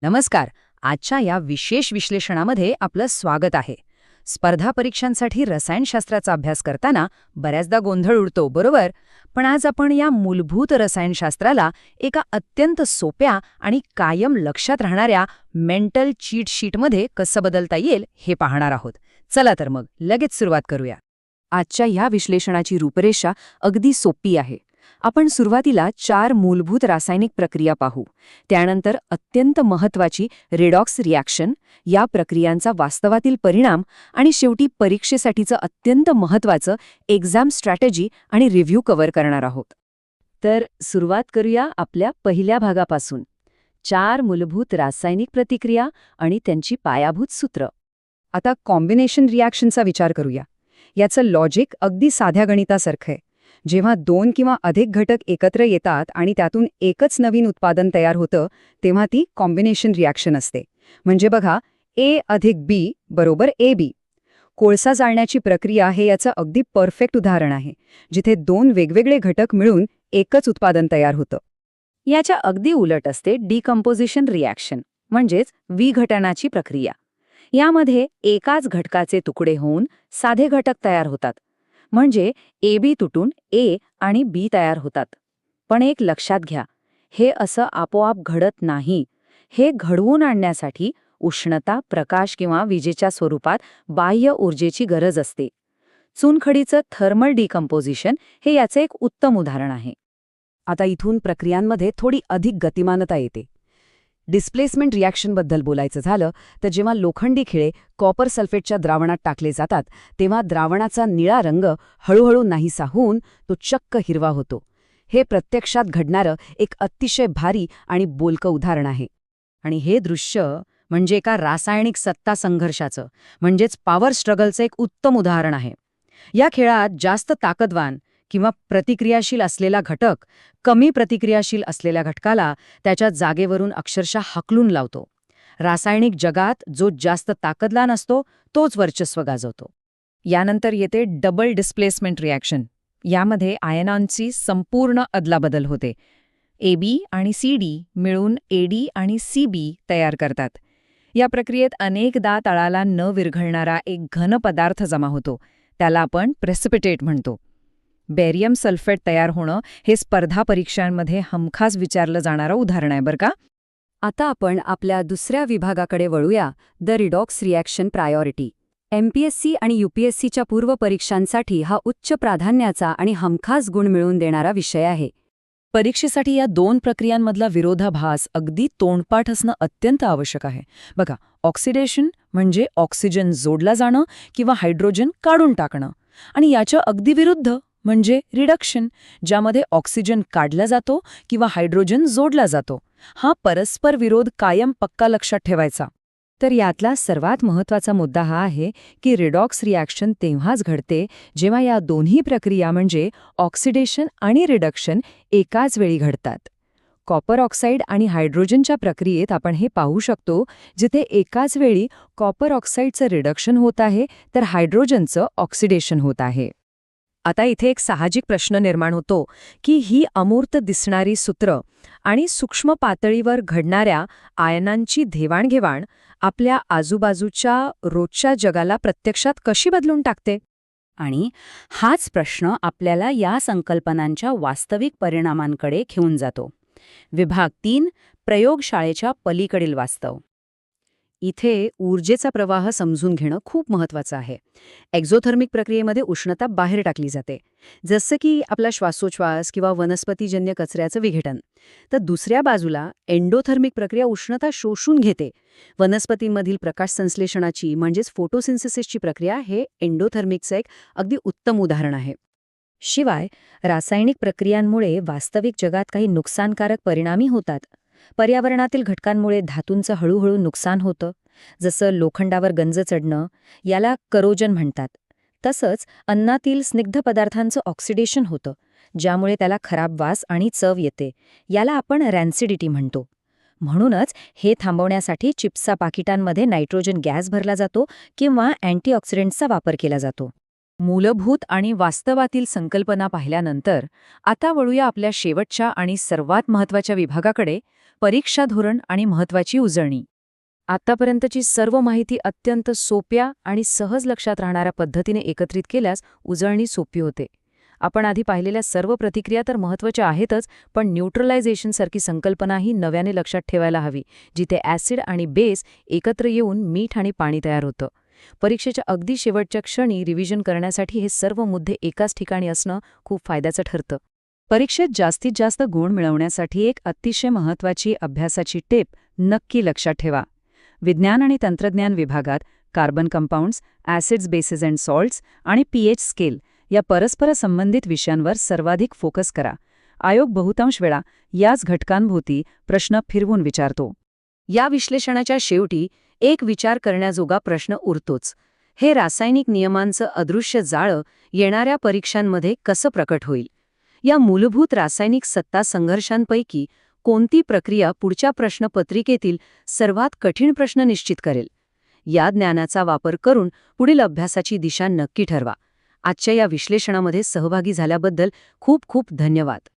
नमस्कार. आजच्या या विशेष विश्लेषणामध्ये आपलं स्वागत आहे. स्पर्धा परीक्षांसाठी रसायनशास्त्राचा अभ्यास करताना बऱ्याचदा गोंधळ उडतो, बरोबर? पण आज आपण या मूलभूत रसायनशास्त्राला एका अत्यंत सोप्या आणि कायम लक्षात राहणाऱ्या मेंटल चीट शीटमध्ये कसं बदलता येईल हे पाहणार आहोत. चला तर मग लगेच सुरुवात करूया. आजच्या ह्या विश्लेषणाची रूपरेषा अगदी सोपी आहे. आपण सुरुवातीला 4 मूलभूत रासायनिक प्रक्रिया पाहू. त्यानंतर अत्यंत महत्त्वाची रिडॉक्स रिॲक्शन, या प्रक्रियांचा वास्तवातील परिणाम आणि शेवटी परीक्षेसाठीचं अत्यंत महत्त्वाचं एक्झाम स्ट्रॅटेजी आणि रिव्ह्यू कव्हर करणार आहोत. तर सुरुवात करूया आपल्या पहिल्या भागापासून. 4 मूलभूत रासायनिक प्रतिक्रिया आणि त्यांची पायाभूत सूत्र. आता कॉम्बिनेशन रिॲक्शनचा विचार करूया. याचं लॉजिक अगदी साध्या गणितासारखं आहे. जेव्हा 2 किंवा अधिक घटक एकत्र येतात आणि त्यातून एकच नवीन उत्पादन तयार होतं, तेव्हा ती कॉम्बिनेशन रिॲक्शन असते. म्हणजे बघा, A अधिक B बरोबर AB. कोळसा जाळण्याची प्रक्रिया हे याचं अगदी परफेक्ट उदाहरण आहे, जिथे 2 वेगवेगळे घटक मिळून एकच उत्पादन तयार होतं. याच्या अगदी उलट असते डिकम्पोजिशन रिॲक्शन, म्हणजेच विघटनाची प्रक्रिया. यामध्ये एकाच घटकाचे तुकडे होऊन साधे घटक तयार होतात. म्हणजे AB तुटून A आणि B तयार होतात. पण एक लक्षात घ्या, हे असं आपोआप घडत नाही. हे घडवून आणण्यासाठी उष्णता, प्रकाश किंवा विजेच्या स्वरूपात बाह्य ऊर्जेची गरज असते. चुनखडीचं थर्मल डिकम्पोजिशन हे याचे एक उत्तम उदाहरण आहे. आता इथून प्रक्रियांमध्ये थोडी अधिक गतिमानता येते. डिस्प्लेसमेंट रिॲक्शनबद्दल बोलायचं झालं तर जेव्हा लोखंडी खिळे कॉपर सल्फेटच्या द्रावणात टाकले जातात, तेव्हा द्रावणाचा निळा रंग हळूहळू नाहीसा होऊन तो चक्क हिरवा होतो. हे प्रत्यक्षात घडणारं एक अतिशय भारी आणि बोलकं उदाहरण आहे. आणि हे दृश्य म्हणजे एका रासायनिक सत्ता संघर्षाचं, म्हणजेच पॉवर स्ट्रगलचं एक उत्तम उदाहरण आहे. या खेळात जास्त ताकदवान किंवा प्रतिक्रियाशील असलेला घटक कमी प्रतिक्रियाशील असलेल्या घटकाला त्याच्या जागेवरून अक्षरशः हकलून लावतो. रासायनिक जगात जो जास्त ताकदवान असतो तोच वर्चस्व गाजवतो. यानंतर येते डबल डिस्प्लेसमेंट रिॲक्शन. यामध्ये आयनॉनची संपूर्ण अदलाबदल होते. AB आणि CD मिळून AD आणि CB तयार करतात. या प्रक्रियेत अनेकदा तळाला न विरघळणारा एक घन पदार्थ जमा होतो. त्याला आपण प्रेसिपिटेट म्हणतो. बेरियम सल्फेट तयार होणं हे स्पर्धा परीक्षांमध्ये हमखास विचारलं जाणारं उदाहरण आहे, बरं का? आता आपण आपल्या दुसऱ्या विभागाकडे वळूया, the redox reaction priority. MPSC आणि UPSCच्या पूर्व परीक्षांसाठी हा उच्च प्राधान्याचा आणि हमखास गुण मिळवून देणारा विषय आहे. परीक्षेसाठी या 2 प्रक्रियांमधला विरोधाभास अगदी तोंडपाठ असणं अत्यंत आवश्यक आहे. बघा, ऑक्सिडेशन म्हणजे ऑक्सिजन जोडला जाणं किंवा हायड्रोजन काढून टाकणं, आणि याच्या अगदी विरुद्ध म्हणजे रिडक्शन, ज्यामध्ये ऑक्सिजन काढला जातो किंवा हायड्रोजन जोडला जातो. हा परस्पर विरोध कायम पक्का लक्षात ठेवायचा. तर यातला सर्वात महत्त्वाचा मुद्दा हा आहे की रिडॉक्स रिॲक्शन तेव्हाच घडते जेव्हा या दोन्ही प्रक्रिया म्हणजे ऑक्सिडेशन आणि रिडक्शन एकाच वेळी घडतात. कॉपर ऑक्साईड आणि हायड्रोजनच्या प्रक्रियेत आपण हे पाहू शकतो, जिथे एकाच वेळी कॉपर ऑक्साईडचं रिडक्शन होत आहे तर हायड्रोजनचं ऑक्सिडेशन होत आहे. आता इथे एक साहजिक प्रश्न निर्माण होतो की ही अमूर्त दिसणारी सूत्र आणि सूक्ष्म पातळीवर घडणाऱ्या आयनांची देवाणघेवाण आपल्या आजूबाजूच्या रोजच्या जगाला प्रत्यक्षात कशी बदलून टाकते? आणि हाच प्रश्न आपल्याला या संकल्पनांच्या वास्तविक परिणामांकडे घेऊन जातो. विभाग 3, प्रयोगशाळेच्या पलीकडील वास्तव. इथे ऊर्जेचा प्रवाह समजून घेणं खूप महत्त्वाचं आहे. एक्झोथर्मिक प्रक्रियेमध्ये उष्णता बाहेर टाकली जाते, जसं की आपला श्वासोच्छ्वास किंवा वनस्पतीजन्य कचऱ्याचं विघटन. तर दुसऱ्या बाजूला एंडोथर्मिक प्रक्रिया उष्णता शोषून घेते. वनस्पतींमधील प्रकाश संश्लेषणाची म्हणजेच फोटोसिंथेसिसची प्रक्रिया हे एंडोथर्मिकचं एक अगदी उत्तम उदाहरण आहे. शिवाय रासायनिक प्रक्रियांमुळे वास्तविक जगात काही नुकसानकारक परिणामही होतात. पर्यावरणातील घटकांमुळे धातूंचं हळूहळू नुकसान होतं, जसं लोखंडावर गंज चढणं, याला करोजन म्हणतात. तसंच अन्नातील स्निग्ध पदार्थांचं ऑक्सिडेशन होतं, ज्यामुळे त्याला खराब वास आणि चव येते. याला आपण रॅन्सिडिटी म्हणतो. म्हणूनच हे थांबवण्यासाठी चिप्सच्या पाकिटांमध्ये नायट्रोजन गॅस भरला जातो किंवा अँटीऑक्सिडंट्सचा वापर केला जातो. मूलभूत आणि वास्तवातील संकल्पना पाहिल्यानंतर आता वळूया आपल्या शेवटच्या आणि सर्वात महत्त्वाच्या विभागाकडे, परीक्षा धोरण आणि महत्वाची उजळणी. आतापर्यंतची सर्व माहिती अत्यंत सोप्या आणि सहज लक्षात राहणाऱ्या पद्धतीने एकत्रित केल्यास उजळणी सोपी होते. आपण आधी पाहिलेल्या सर्व प्रतिक्रिया तर महत्त्वाच्या आहेतच, पण न्यूट्रलायझेशनसारखी संकल्पनाही नव्याने लक्षात ठेवायला हवी, जिथे ॲसिड आणि बेस एकत्र येऊन मीठ आणि पाणी तयार होतं. परीक्षेच्या अगदी शेवटच्या क्षणी रिव्हिजन करण्यासाठी हे सर्व मुद्दे एकाच ठिकाणी असणं खूप फायद्याचं ठरतं. परीक्षेत जास्तीत जास्त गुण मिळवण्यासाठी एक अतिशय महत्त्वाची अभ्यासाची टिप नक्की लक्षात ठेवा. विज्ञान आणि तंत्रज्ञान विभागात carbon compounds, acids, bases and salts आणि पीएच स्केल या परस्पर संबंधित विषयांवर सर्वाधिक फोकस करा. आयोग बहुतांश वेळा याच घटकांभोवती प्रश्न फिरवून विचारतो. या विश्लेषणाच्या शेवटी एक विचार करण्याजोगा प्रश्न उरतोच. हे रासायनिक नियमांचं अदृश्य जाळं येणाऱ्या परीक्षांमध्ये कसं प्रकट होईल? या मूलभूत रासायनिक सत्ता संघर्षांपैकी कोणती प्रक्रिया पुढच्या प्रश्नपत्रिकेतील सर्वात कठीण प्रश्न निश्चित करेल? या ज्ञानाचा वापर करून पुढील अभ्यासाची दिशा नक्की ठरवा. आजच्या या विश्लेषणामध्ये सहभागी झाल्याबद्दल खूप खूप धन्यवाद.